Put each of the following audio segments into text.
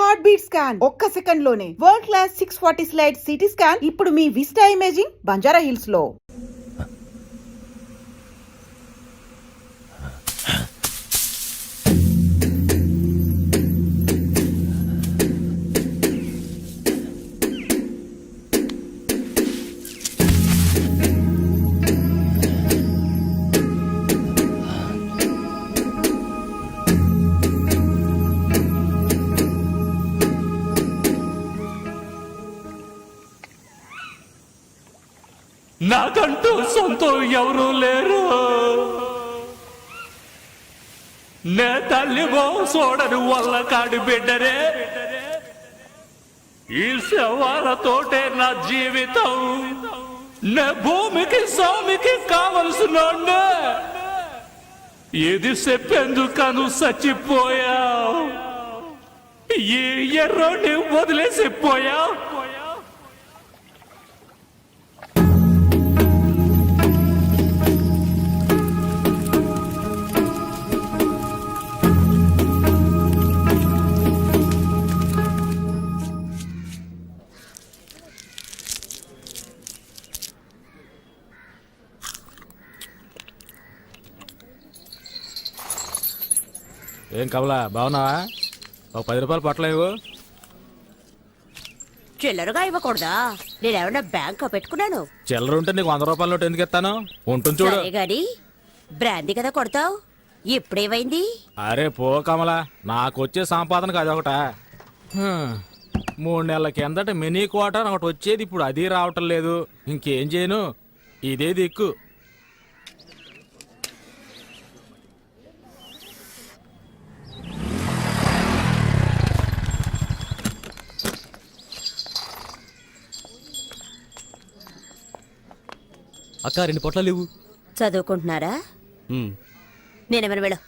Heart beat scan ఒక్క second లోనే world class 640 slide CT scan ఇప్పుడు మీ విస్టా ఇమేజింగ్ బంజారా హిల్స్ లో. నాకంటూ సొంతం ఎవరూ లేరు. నే తల్లిగో సోడని వల్ల కాడి బిడ్డరే. ఈ శవాలతోటే నా జీవితం. నే భూమికి స్వామికి కావలసిన ఇది చెప్పేందుకను చచ్చిపోయా. ఈ ఎర్రోని వదిలేసిపోయా. ఏం కమలా బాగున్నావా? ఒక 10 రూపాయలు పట్టలేవు. చిల్లరగా ఇవ్వకూడదా? నేనేమన్నా బ్యాంక్ పెట్టుకున్నాను. చిల్లర ఉంటే నీకు 100 రూపాయల నోటు ఎందుకు ఇస్తాను? ఉంటుంది చూడు. గాని బ్రాందీ కదా కొడతావు. ఇప్పుడేమైంది? అరే పో కమలా, నాకు వచ్చే సంపాదనకు అదొకట. 3 నెలల కిందట మినీ క్వార్టర్ ఒకటి వచ్చేది, ఇప్పుడు అది రావటం లేదు. ఇంకేం చేయను, ఇదే దిక్కు. అక్క 2 పొట్లాలు ఇవ్వు. చదువుకుంటున్నారా? నేనేమన్నా వెళ్ళు.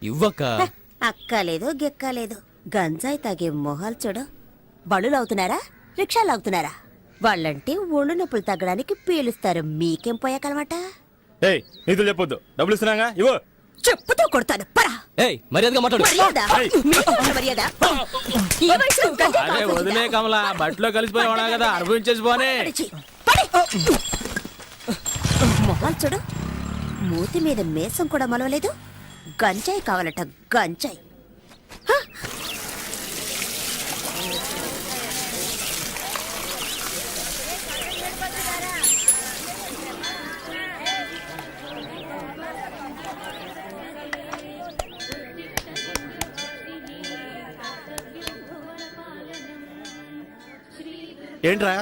ఇవ్వక్క. అక్కలేదు గిక్కలేదు. గంజాయి తాగే మొహాలు చూడు. బళ్ళు అవుతున్నారా, రిక్షాలు అవుతున్నారా? వాళ్ళంటే ఒళ్ళు నొప్పులు తగ్గడానికి పీలుస్తారు. మీకేం పోయాకనమాట? నీతులు చెప్పొద్దు, డబ్బులు ఇస్తున్నాగా ఇవ్వు. చెప్పుతో కొడతాను పరా. మర్యాదగా మాట్లాడు. మర్యాద. అరే వదిలే కమలా, బట్టలో కలిసిపోయి కదా, అనుభవించేసి పోనే. మొహాలు చూడు, మూతి మీద మేసం కూడా మలవలేదు. గంజాయి కావాలట, గంజాయి. ఏంట్రా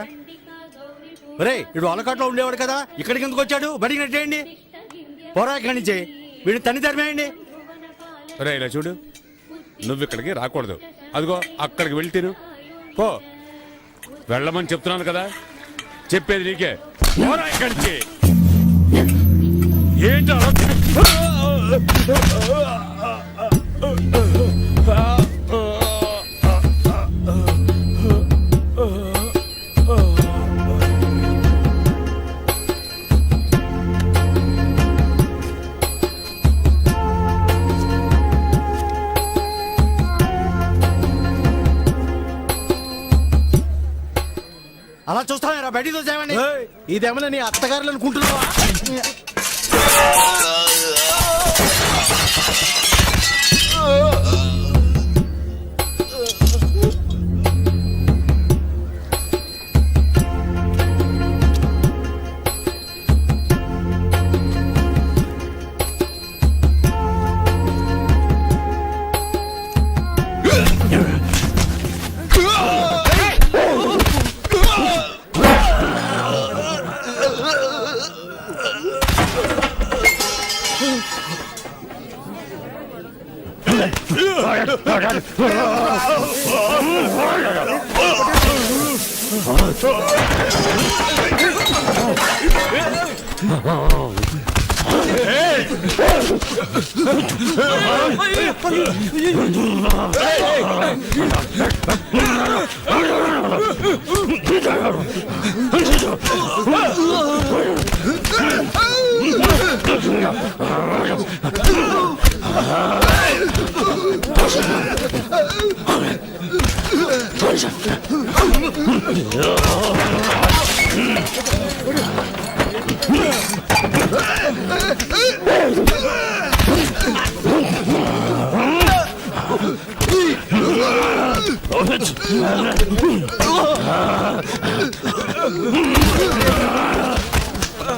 ఒరే, ఇడు అలకాట్లో ఉండేవాడు కదా, ఇక్కడికి ఎందుకు వచ్చాడు? బడికి నెట్టేయండి, పోరా ఇక్కడి నుంచి. వీడిని తన్ని తరిమేయండి. రే ఇలా చూడు, నువ్వు ఇక్కడికి రాకూడదు. అదిగో అక్కడికి వెళ్ళి తిను పో. వెళ్ళమని చెప్తున్నాను కదా, చెప్పేది నీకే. పోరా ఇక్కడి నుంచి. ఏంటో అలా చూస్తారా? బయటికి చూసామండి. ఇదేమన్నా నీ అత్తగారులు అనుకుంటున్నావా?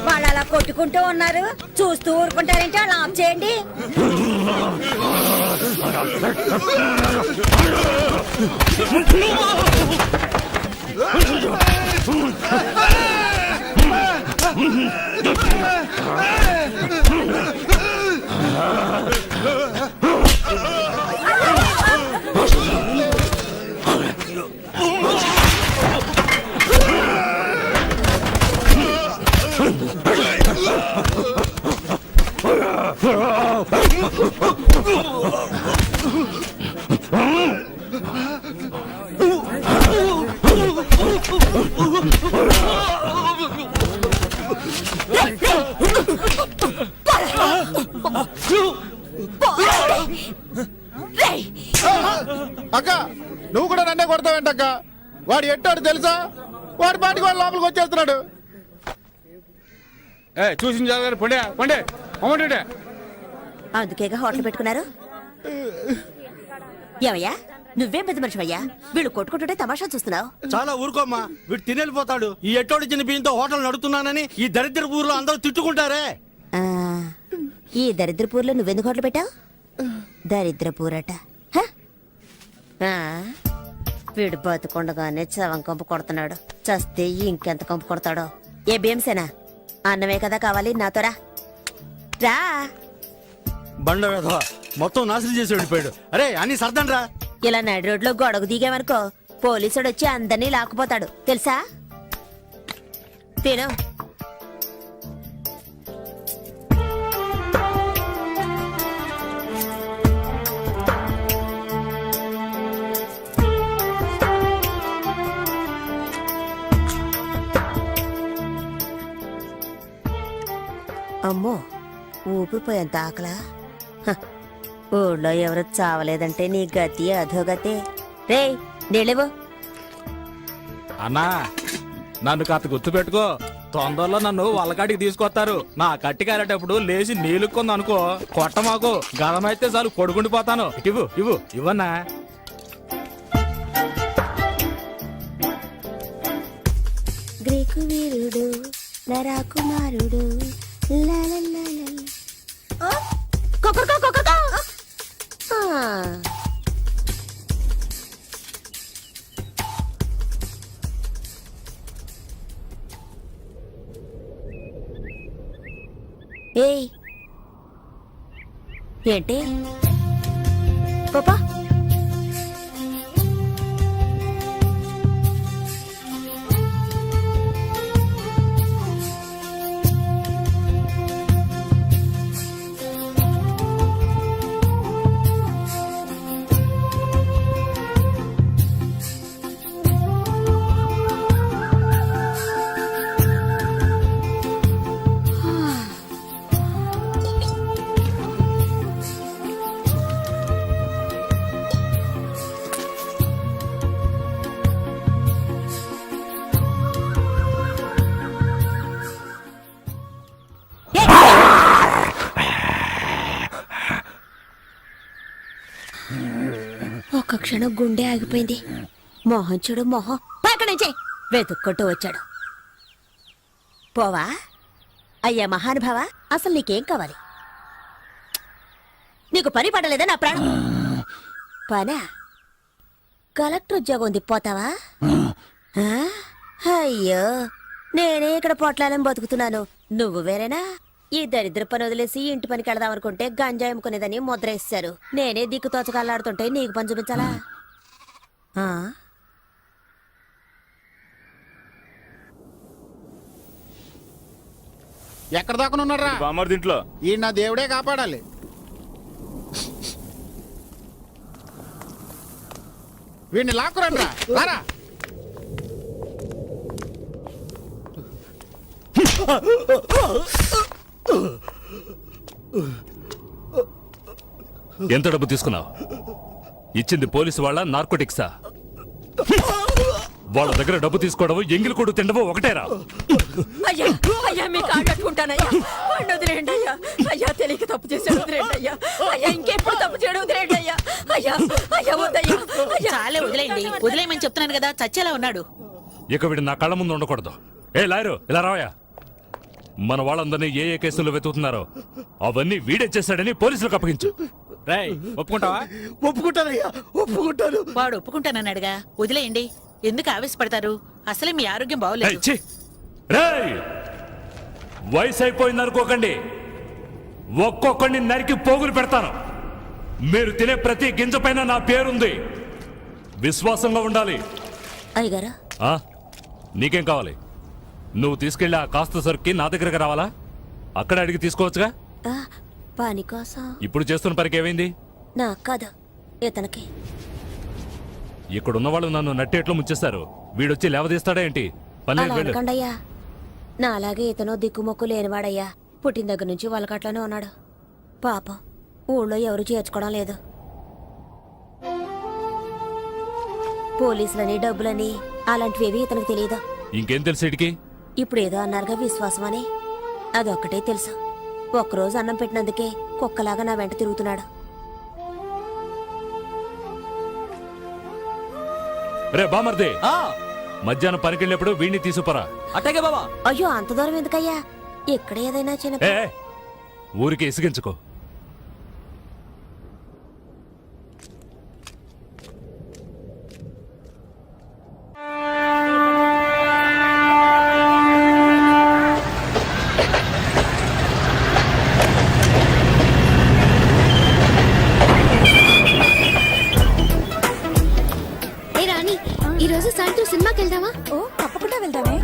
వాళ్ళు అలా కొట్టుకుంటూ ఉన్నారు, చూస్తూ ఊరుకుంటారంటే అలా ఆఫ్ చేయండి. అక్క నువ్వు కూడా నన్నే కొడతావేంటక్క? వాడు ఎట్టాడు తెలుసా? వాడి పాటికి వాడు లోపలికి వచ్చేస్తున్నాడు. చూసిన జాగ్రత్త పండే పండే అమ్మంటే అందుకేగా హోటల్ పెట్టుకున్నారు. ఏమయ్యా, నువ్వేం పెద్ద మనిషివయ్యా, వీళ్ళు కొట్టుకుంటుంటే తమాషా చూస్తున్నావు. చాలా ఊరుకోమ్మా, వీడు తినేళ్ళిపోతాడు. ఈ ఎట్టోడి చిన్న బియ్యంతో హోటల్ నడుపుతున్నానని ఈ దరిద్ర ఊర్లో అందరూ తిట్టుకుంటారే. ఆ, ఈ దరిద్రపూర్లో నువ్వెందుకు హోటల్ పెట్టావు? దరిద్రపూరట. హ? ఆ, వీడు బతుకుండగానే చవం కంపు కొడుతున్నాడు, చస్తే ఇంకెంత కంపు కొడతాడో. ఏ భీమసేనా, అన్నమే కదా కావాలి, నాతో రా. రా. బండ వేధవ మొత్తం నాశనం చేసి వెళ్ళిపోయాడు. అరే అన్ని సర్దండ్రా. ఇలా నడి రోడ్లో గొడవ దిగామనుకో, పోలీసుడు వచ్చి అందరినీ లాక్కుపోతాడు తెలుసా. తిను. అమ్మో, ఊపిపోయేంత ఆకలా. హ, ఊళ్ళో ఎవరు చావలేదంటే నీ గతి అధోగతే. రే నీళ్ళేవో. అన్నా, నన్ను కాస్త గుర్తు పెట్టుకో. తొందరలో నన్ను వాళ్ళకాటికి తీసుకొస్తారు. నా కట్టి కారేటప్పుడు లేచి నీళ్ళుకుంది అనుకో, కొట్ట మాకు గదమైతే చాలు కొడుకుండిపోతాను. ఇవ్వు ఇవ్వు ఇవ్వన్నా. గ్రీకు వీరుడు నరాకుమారుడు ఏయ్ ఏంటి పాపా? ఒక్క క్షణం గుండె ఆగిపోయింది. మొహం చూడు, మొహం పక్కన నుంచే వెతుక్కుంటూ వచ్చాడు. పోవా అయ్యా మహానుభావ, అసలు నీకేం కావాలి? నీకు పని పడలేదా నా ప్రాణం? పనా? కలెక్టర్ ఉద్యోగం ఉంది, పోతావా? ఆ? అయ్యో, నేనే ఇక్కడ పొట్లాలని బతుకుతున్నాను, నువ్వు వేరేనా? ఈ దరిద్ర పని వదిలేసి ఇంటి పనికి వెళదాం అనుకుంటే గంజాయి అమ్ముకునేదని ముద్ర వేస్తారు. నేనే దిక్కు తోచకల్లాడుతుంటే నీకు పని చూపించాలా? ఆ? ఎక్కడ దాకా ఉన్నారా? బామ్మర్ దీంట్లో ఈ నా దేవుడే కాపాడాలి. వీడిని లాక్కురండి రారా. ఎంత డబ్బు తీసుకున్నావు? ఇచ్చింది పోలీసు వాళ్ళ, నార్కోటిక్సా? వాళ్ళ దగ్గర డబ్బు తీసుకోవడం ఎంగిలి కొడు తినడం ఒకటేరా. అయ్యా అయ్యా మీకు ఆగట్టుకుంటానయ్యా, వాడిని వదిలేయండి అయ్యా. అయ్యా తెలియక తప్పు చేశాడు, వదిలేయండి అయ్యా. అయ్యా ఇంకెప్పుడు తప్పు చేయడం వదిలేయండి అయ్యా. అయ్యా అయ్యా వద్దయ్యా. చాలే వదిలేయండి, వదిలేయమని చెప్తున్నాను కదా, చచ్చేలా ఉన్నాడు. ఇక వీడు నా కళ్ళ ముందు ఉండకూడదు. ఏ లాయరు ఇలా రావయా. మన వాళ్ళందరినీ ఏ ఏ కేసులు వెతుకుతున్నారో అవన్నీ వీడే చేశాడని పోలీసులకు అప్పగించు. రేయ్ ఒప్పుకుంటావా? ఒప్పుకుంటానయ్యా, ఒప్పుకుంటాను. వాడు ఒప్పుకుంటానన్నాడుగా, వదిలేయండి. ఎందుకు ఆవేశపడతారు? అసలే మీ ఆరోగ్యం ఏయ్, బాగోలేదు. ఛీ! రేయ్! వయసు అయిపోయింది అనుకోకండి, ఒక్కొక్కడిని నరికి పోగులు పెడతాను. మీరు తినే ప్రతి గింజ పైన నా పేరుంది. విశ్వాసంగా ఉండాలి. అయ్యగారా ఆ? నీకేం కావాలి? నువ్వు తీసుకెళ్ళి ఆ కాస్త సరుక్కి నా దగ్గరకు రావాలా? అక్కడ అడిగి తీసుకోవచ్చుగా. పని కోసం ఇప్పుడు చేస్తున్న పనికి ఏమైంది? నాకు కాదు, ఇతనికి. ఇక్కడున్న వాళ్ళు నన్ను నట్టేట్లు ముంచేస్తారు. వీడొచ్చి లేవదీస్తాడా ఏంటి? పని అలా అనకండయ్యా, నా అలాగే ఇతను దిక్కుమొక్కు లేనివాడయ్యా. పుట్టిన దగ్గర నుంచి వాళ్ళకట్లోనే ఉన్నాడు. పాపం ఊళ్ళో ఎవరు చేర్చుకోవడం లేదు. పోలీసులని డబ్బులని అలాంటివేవి ఇతనికి తెలియదు. ఇంకేం తెలుసు వీడికి? ఇప్పుడు ఏదో అన్నారుగా విశ్వాసం అని, అదొక్కటే తెలుసు. ఒక్కరోజు అన్నం పెట్టినందుకే కుక్కలాగా నా వెంట తిరుగుతున్నాడు. రే బామర్ది, ఆ, మధ్యాహ్నం పనికెళ్ళినప్పుడు వీడిని తీసుకురా. అట్టాగే బావా. అయ్యో అంత దూరం ఎందుకయ్యా, ఇక్కడ ఏదైనా చిన్న ఏ ఊరికి ఇసిగించుకో. ఏ రాణి, ఈ రోజు సాయంత్రం సినిమాకి వెళ్దామా? ఓ తప్పకుండా వెళ్దామే.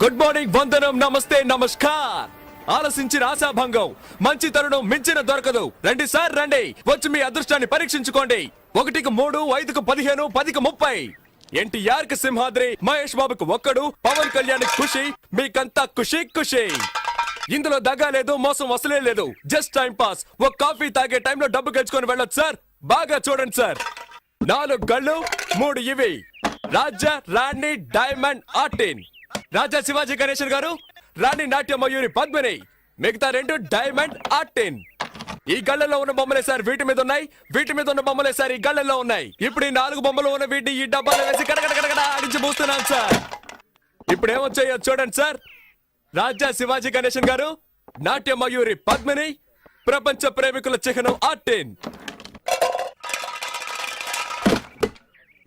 గుడ్ మార్నింగ్, వందనం, నమస్తే, నమస్కార్. ఆలసించిన ఆశాభంగం, మంచి తరుణం మించిన దొరకదు. రండి సార్ రండి, వచ్చి మీ అదృష్టాన్ని పరీక్షించుకోండి. 1కి 3, 5కి 15, 10కి 30. ఎన్టీఆర్ కి సింహాద్రి, మహేష్ బాబుకు ఒక్కడు, పవన్ కళ్యాణ్ ఖుషి, మీకంతా ఖుషి ఖుషి. ఇందులో దగా లేదు, మోసం వసలే లేదు. Just time pass. ఒక కాఫీ తాగే టైంలో డబ్బు గెలుచుకొని వెళ్ళొచ్చు సార్. బాగా చూడండి సార్. 4 గళ్ళు, 3 ఇవి. రాజా, రాణి, డైమండ్, ఆర్టిన్. రాజా శివాజీ గణేశన్ గారు, రాణి నాట్య మయూరి పద్మిని, మిగతా 2 డైమండ్, ఆర్టిన్. ఈ గళ్ళలో ఉన్న బొమ్మలే సార్ వీటి మీద ఉన్నాయి, వీటి మీద ఉన్న బొమ్మలే సార్ ఈ గళ్ళలో ఉన్నాయి. ఇప్పుడు ఈ 4 బొమ్మలు ఉన్న వీటిని ఈ డబ్బాలో వేసి కడగడ ఆడించి పూస్తున్నాను సార్. ఇప్పుడు ఏమొచ్చాయో చూడండి సార్. రాజా శివాజీ గణేశన్ గారు, నాట్య మయూరి పద్మిని, ప్రపంచ ప్రేమికుల చిహ్నం ఆర్టిన్.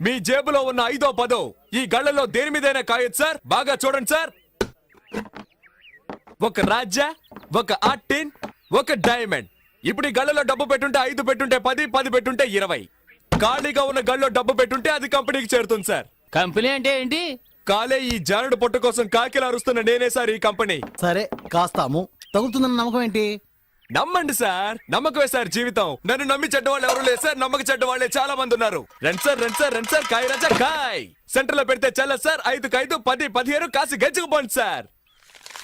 మీ జేబులో ఉన్న 5వ 10 ఈ గళ్ళలో దేని మీదైనా కాయొచ్చు సార్. బాగా చూడండి సార్. ఒక రాజా, ఒక ఆర్టిన్, ఒక డైమండ్. ఇప్పుడు ఈ గళ్ళలో డబ్బు పెట్టుంటే 5 పెట్టుంటే 10, 10 పెట్టుంటే 20. ఖాళీగా ఉన్న గళ్ళలో డబ్బు పెట్టుంటే అది కంపెనీకి చేరుతుంది సార్. కంపెనీ అంటే ఏంటి? కాలే ఈ జానుడు పొట్టు కోసం కాకిలా అరుస్తున్న నేనే సార్ ఈ కంపెనీ. సరే కాస్తాము, తగులుతుందన్న నమ్మకం ఏంటి? నమ్మండి సార్, నమ్మకమే సార్ జీవితం. నన్ను నమ్మి చెడ్డవాళ్ళు ఎవరు లేదు సార్, నమ్మక చెడ్డవాళ్లే చాలా మంది ఉన్నారు. రండి సార్, రండి సార్, రండి సార్. కాయ రాజా కాయ్. సెంటర్ లో పెడితే చల్ల సార్. 5కి 5, 10, 15 కాసి గెచ్చుకుపోండి సార్.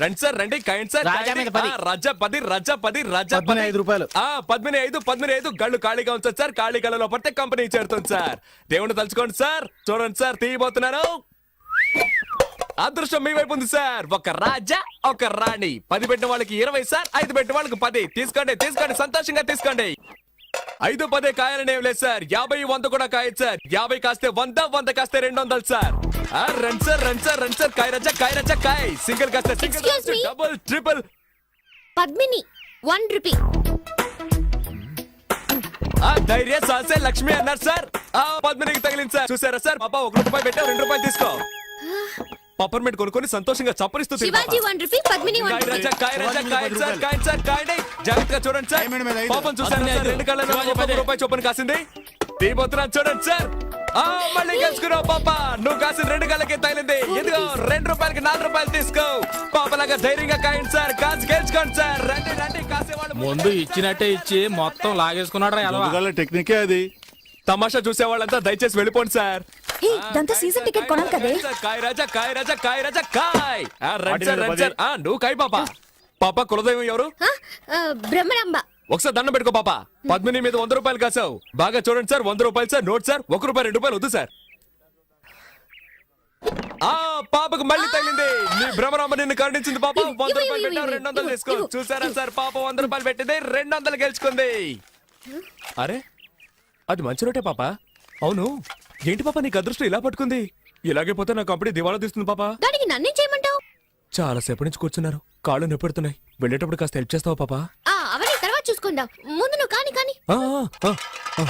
రండి సార్, రండి. కాయండి సార్. రాజా మీద 10. రాజా 10, రాజా 10, రాజా 15 రూపాయలు. 15, 15 గళ్ళు ఖాళీగా ఉంచండి సార్. ఖాళీ గళ్ళలో పడితే కంపెనీ చేరుతుంది సార్. దేవుణ్ణి తలుచుకోండి సార్. చూడండి సార్, తీయబోతున్నాను. అదృష్టం మీ వైపు ఉంది సార్. ఒక రాజా, ఒక రాణి. 10 పెట్టిన వాళ్ళకి 20 సార్, 5 పెట్టిన వాళ్ళకి 10. తీసుకోండి, తీసుకోండి, సంతోషంగా తీసుకోండి. 5, 10 కాయాలని ఏం లేదు సార్. 50, 100 కూడా కాయచ్చు సార్. 50 కాస్తే 100, 100 కాస్తే 200 సార్. రండి సార్, రండి సార్, రండి సార్. కాయ రాజా, కాయ రాజా, కాయ్. సింగిల్ కాస్తే single, Excuse me. Double, triple. Padmini 1 rupee. ధైర్య సాసే లక్ష్మి అన్నారు సార్. పద్మినికి తగిలింది సార్. చూసారా సార్, పాప 1 రూపాయి పెట్టా, 2 రూపాయలు తీసుకో. పప్పర్మెంట్ కొనుక్కొని సంతోషంగా చప్పరిస్తూ శివాజీ 1 రూపీ, పద్మిని 1 రూపీ. జాగ్రత్తగా చూడండి సార్. డైమండ్ మీద 5. పాపం చూసారు సార్, 2 కళ్ళలో 1 రూపాయి చొప్పున కాసింది. తీయబోతున్నాను చూడండి సార్. మళ్ళీ గెలుచుకున్నావు పాప. నువ్వు కాసిన 2 కళ్ళకే తగిలింది. ఇదిగో 2 రూపాయలకి 4 రూపాయలు తీసుకో. పాపలాగా ధైర్యంగా కాయండి సార్. కాసి గెలుచుకోండి సార్. రండి రండి, కాసేవాళ్ళు ముందు ఇచ్చినట్టే ఇచ్చి మొత్తం లాగేసుకున్నాడు రా ఎదవా. టెక్నికే అది. తమాషా చూసే వాళ్ళంతా దయచేసి వెళ్ళిపోండి సార్. హే, దాంతో సీజన్ టికెట్ కొనాలి కదే. కాయ్ రాజా కాయ్ రాజా కాయ్ రాజా కాయ్ రండి సార్ రండి సార్ నువ్వు కాయ్ పాప పాప కులదైవం ఎవరు బ్రహ్మరాంబ. ఒకసారి దండం పెట్టుకో పాప పద్మిని మీద 100 రూపాయలు కాసావు బాగా చూడండి సార్ 100 రూపాయలు సార్ నోట్ సార్ 1 రూపాయి 2 రూపాయలు వద్దు సార్ ఆ పాపకు మళ్ళీ తగిలింది నీ భ్రమరాంబ నిన్ను కరుణించింది పాప 100 రూపాయలు పెట్టావు 200 తీసుకో చూసారా సార్ పాప 100 రూపాయలు పెట్టింది 200 గెలుచుకుంది అరే అది మంచి రోటే పాప అవును ఏంటి పాప నీకు అదృష్టం ఇలా పట్టుకుంది ఇలాగే పోతే నా కంపెనీ దివాలా తీస్తుంది పాప దానికి నన్నేం చేయమంటావు? చాలా సేపటి నుంచి కూర్చున్నారు కాళ్ళు నొప్పెడుతున్నాయి వెళ్ళేటప్పుడు కాస్త హెల్ప్ చేస్తావా పాప అవన్నీ తర్వాత చూసుకుందాం. ముందు నువ్వు కాని కాని. ఆ, ఆ, ఆ.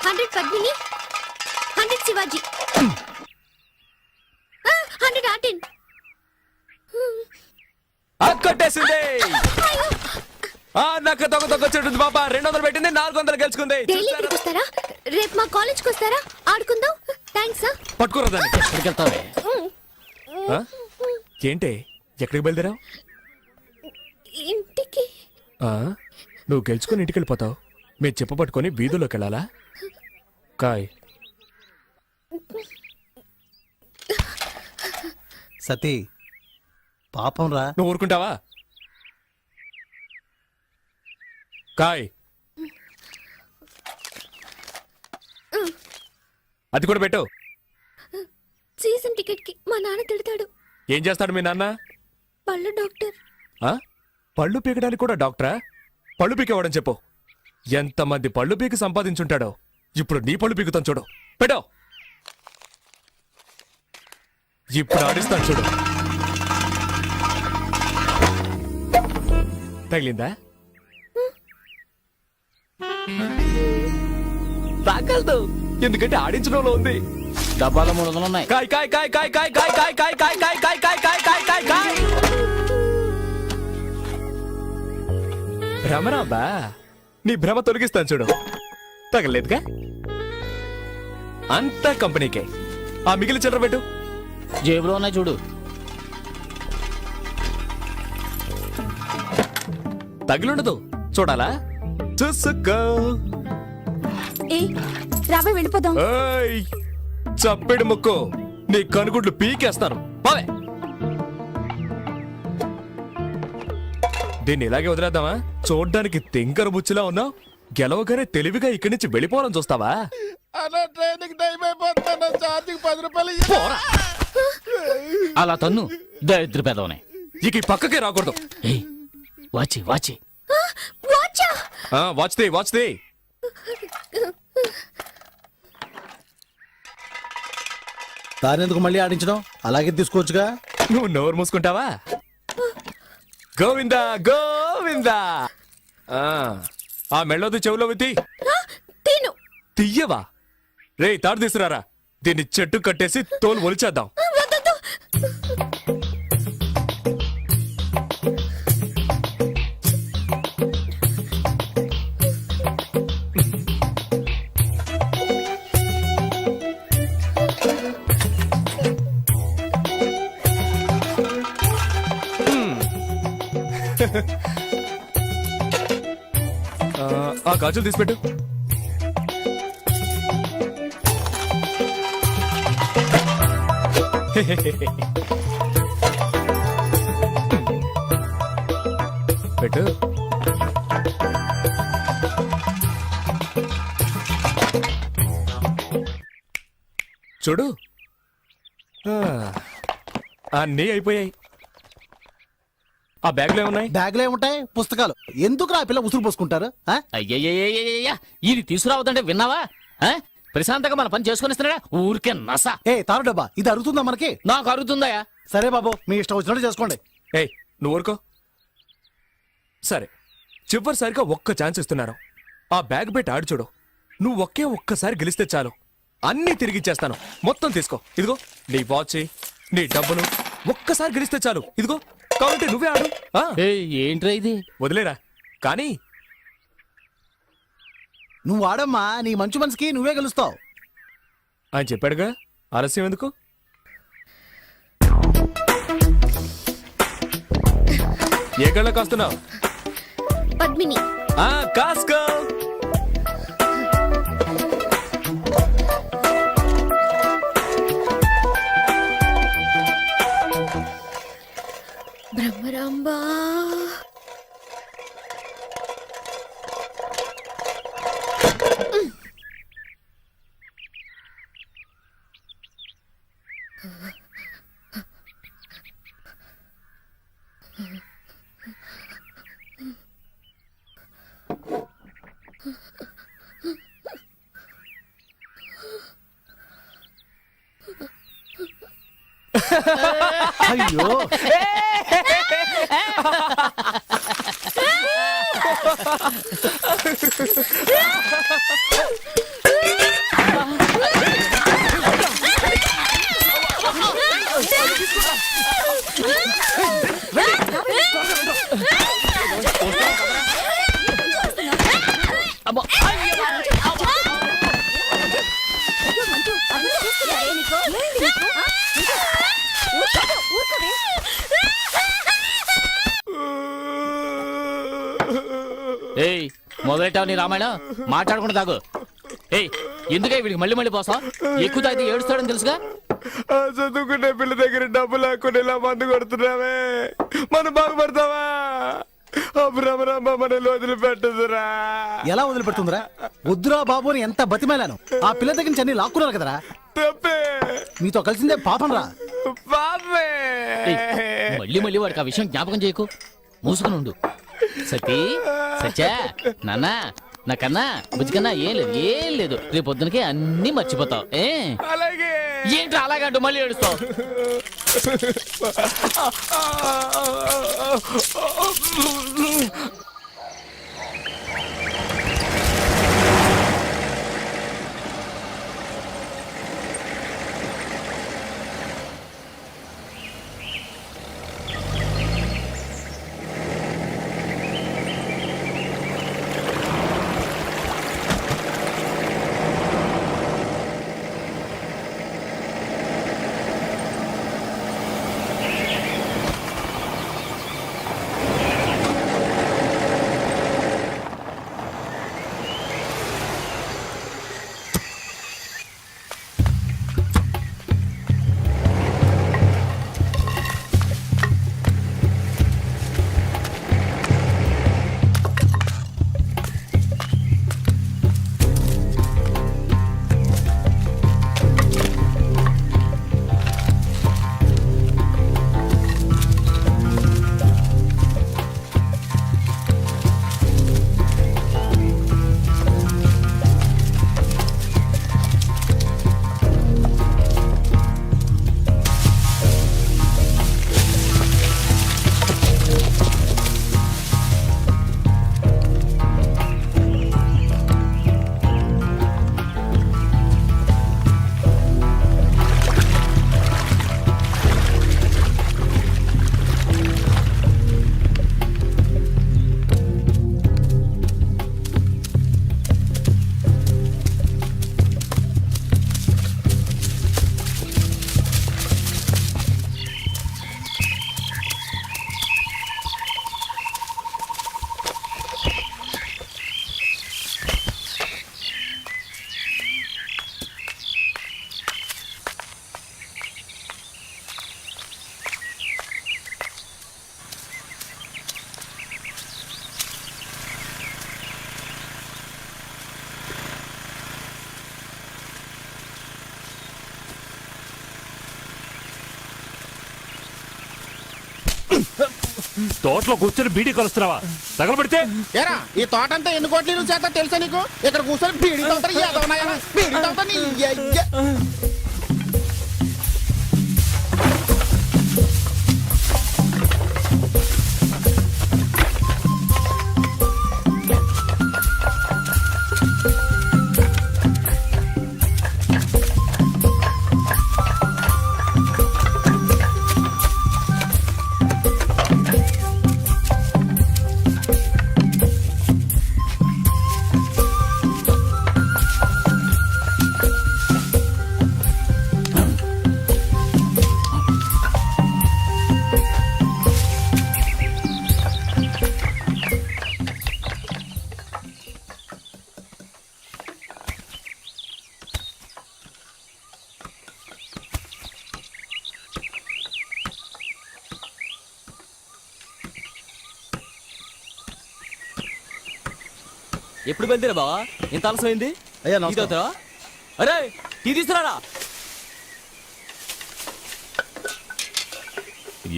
100 పద్మిని, 100 శివాజీ, 100 ఆర్టిన్. కొట్టేసింది నాకు దొంగ చెట్టుంది పాప 200 పెట్టింది 400 గెలుచుకుంది డైలీ ఇక్కడికి వస్తారా? రేపు మా కాలేజ్కి వస్తారా? ఆడుకుందాం. థ్యాంక్స్. పట్టుకోరా దాన్ని ఆ? ఏంటి ఎక్కడికి బయలుదేరావు ఇంటికి. ఆ? నువ్వు గెలుచుకుని ఇంటికి వెళ్ళిపోతావు మీరు చెప్ప పట్టుకొని వీధుల్లోకి వెళ్ళాలా కాయ్ సతీ పాపం రా. నువ్వు ఊరుకుంటావా కాయ్ అది కూడా పెట్టు సీజన్ టికెట్ కి మా నాన్న తిడతాడు. ఏం చేస్తాడు మీ నాన్న పళ్ళు డాక్టర్. ఆ? పళ్ళు పీకడానికి కూడా డాక్టరా పళ్ళు పీకేవాడని చెప్పు ఎంతమంది పళ్ళు పీకి సంపాదించుంటాడో ఇప్పుడు నీ పళ్ళు పీకుతాను చూడు పెట్టో ఇప్పుడు ఆడిస్తాను చూడు తగిలిందా తాకల్దు ఎందుకంటే ఆడించడంలో ఉంది డబ్బాలో 300 ఉన్నాయి. కాయ్ కాయ్ కాయ్ కాయ్ కాయ్ కాయ్ కాయ్ కాయ్ కాయ్ కాయ్ కాయ్ కాయ్ కాయ్ కాయ్ కాయ్ కాయ్ భ్రమరాంబా నీ భ్రమ తొలగిస్తాను చూడు తగలేదుగా అంతా కంపెనీకే ఆ మిగిలిన చిల్లర పెట్టు జేబులో ఉన్నాయి చూడు. తగిలుండదు చూడాలా చూసుకో ఏ రావే వెళ్ళిపోదాం. ఏయ్ చప్పెడు ముక్కు నీ కనుగుడ్లు పీకేస్తాను పోవే దీన్ని ఇలాగే వదిలేద్దామా చూడ్డానికి తింకర బుచ్చిలా ఉన్నావు గెలవగానే తెలివిగా ఇక్కడి నుంచి వెళ్ళిపోవాలని చూస్తావా అలా ట్రైన్కి టైం అయిపోతాను ఛార్జింగ్ 10 రూపాయలు ఇయ్యి. పోరా అలా తన్ను దరిద్ర పెదవనే. ఇక ఈ పక్కకే రాకూడదు వాచి వాచి వాచా. వాచ్దే దానెందుకు మళ్ళీ ఆడించడం? అలాగే తీసుకోవచ్చుగా. నువ్వు నోరు మూసుకుంటావా గోవిందా గోవిందా ఆ మెళ్ళోది చెవులో విత్తి తిను. తీయవా రే తాడు తీసుకురారా దీన్ని చెట్టు కట్టేసి తోలు ఒలిచేద్దాం వద్దొద్దు. ఆ గాజులు తీసిపెట్టు పెట్టు చూడు అన్నీ అయిపోయాయి ఆ బ్యాగ్లో ఏమున్నాయి బ్యాగ్లో ఏముంటాయి? పుస్తకాలు. ఎందుకు ఆ పిల్ల ఉసురు పోసుకుంటారు? ఆ? అయ్యయ్యయ్యయ్యయ్య ఇది తీసుకురావద్దంటే విన్నావా? ఆ? ప్రశాంతంగా మన పని చేసుకునిస్తున్నాడా ఊరికే నస. ఏ తారు డబ్బా ఇది అరుగుతుందా మనకి? నాకు అరుగుతుందయా. సరే బాబు మీ ఇష్టం వచ్చినట్టు చేసుకోండి. ఏయ్ నువ్వు ఊరుకో సరే చివరిసారిగా ఒక్క ఛాన్స్ ఇస్తున్నారు ఆ బ్యాగ్ పెట్టి ఆడి చూడు నువ్వు ఒక్కసారి గెలిస్తే చాలు అన్నీ తిరిగిచ్చేస్తాను మొత్తం తీసుకో ఇదిగో నీ వాచ్ నీ డబ్బులు ఒక్కసారి గెలిస్తే చాలు ఇదిగో కాబట్టి నువ్వే ఆడు ఆ, ఏంట్రా ఇది? వదిలేరా కానీ నువ్వు ఆడమ్మా, నీ మంచి మనసుకి నువ్వే గెలుస్తావు. ఆయన చెప్పాడుగా ఆలస్యం ఎందుకు ఏ గళ్ళ కాస్తున్నావు పద్మిని. కాస్కో అయ్యో ఏయ్ మొదలెట్టావు నీ రామాయణం మాట్లాడకుండా తాగు. ఏయ్ ఎందుకే వీడికి మళ్ళీ మళ్ళీ పోసా? ఎక్కువ తాగితే ఏడుస్తాడని తెలుసుగా. చదువుకునే పిల్ల దగ్గర డబ్బు లేకుండా ఇలా మందు కొడుతున్నావే, మనం బాగుపడతావా? అబ్రహ్మ మనల్ని వదిలిపెట్టదురా. ఎలా వదిలిపెడుతుందిరా? వద్దురా బాబు అని ఎంత బతిమేలాను. ఆ పిల్ల దగ్గర నుంచి అన్ని లాక్కున్నారు కదరా. తప్పే, మీతో కలిసిందే పాపం రా. పాపే. మళ్ళీ మళ్ళీ వాడికి ఆ విషయం జ్ఞాపకం చేయకు. మూసుకుని ఉండు. సతీ సత్యా నాన్న నా కన్నా బుజ్జి కన్నా ఏం లేదు రేపు పొద్దునకే అన్ని మర్చిపోతావు. అలాగే. ఏంటి అలాగంటూ మళ్ళీ ఏడుస్తావు? తోటలో కూర్చొని బీడీ కలుస్తున్నావా? తగలబడితే ఏరా ఈ తోట అంతా ఎన్ని కోట్ల చేత తెలుసా నీకు? ఇక్కడ కూర్చొని బీడీ తాగుతారు. ఎప్పుడు బయలుదేరా బావా? ఇంత ఆలస్యమైంది. అయ్యా నమస్కారం. అరే టీ తీసుకురాడా.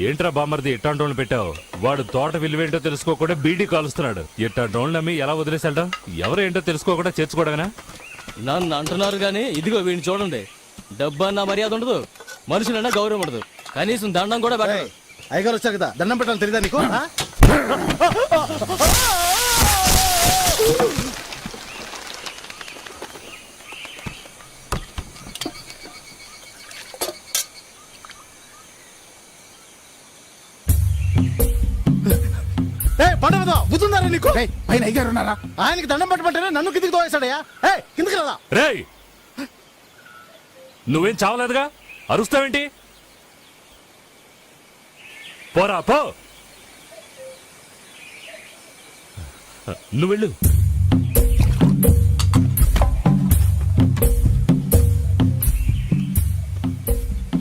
ఏంట్రా బామ్మర్ది ఇట్టాంటోళ్ళు పెట్టావు? వాడు తోట విలువేంటో తెలుసుకోకుండా బీడీ కాలుస్తున్నాడు. ఇట్టాంటోళ్ళు నమ్మి ఎలా వదిలేసాడో? ఎవరేంటో తెలుసుకోకుండా చేర్చుకోవడమేనా? నన్ను అంటున్నారు గానీ ఇదిగో వీడిని చూడండి. డబ్బు అన్న మర్యాద ఉండదు, మనుషులన్నా గౌరవం ఉండదు, కనీసం దండం కూడా పెట్టదు. అయ్యగారు వచ్చారు కదా, దండం పెట్టాలి తెలియదా నీకు? ఆ? పడవదా బుద్ధుందారా నీకు? పైన అయ్యారు ఉన్నారా? ఆయనకి దండం పెట్టమంటేనే నన్ను కిందికి తోవేశాడయ్యా. కిందికి రాదా? రేయ్, నువ్వేం చావలేదుగా, అరుస్తావేంటి? పోరా పో. నువ్వు వెళ్ళు.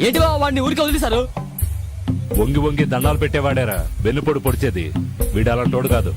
ఏంటి బావ వాడిని ఊరికి వదిలేశారు? వంగి వంగి దండాలు పెట్టేవాడేరా వెన్నుపొడి పొడిచేది. వీడు అలాంటోడు కాదు.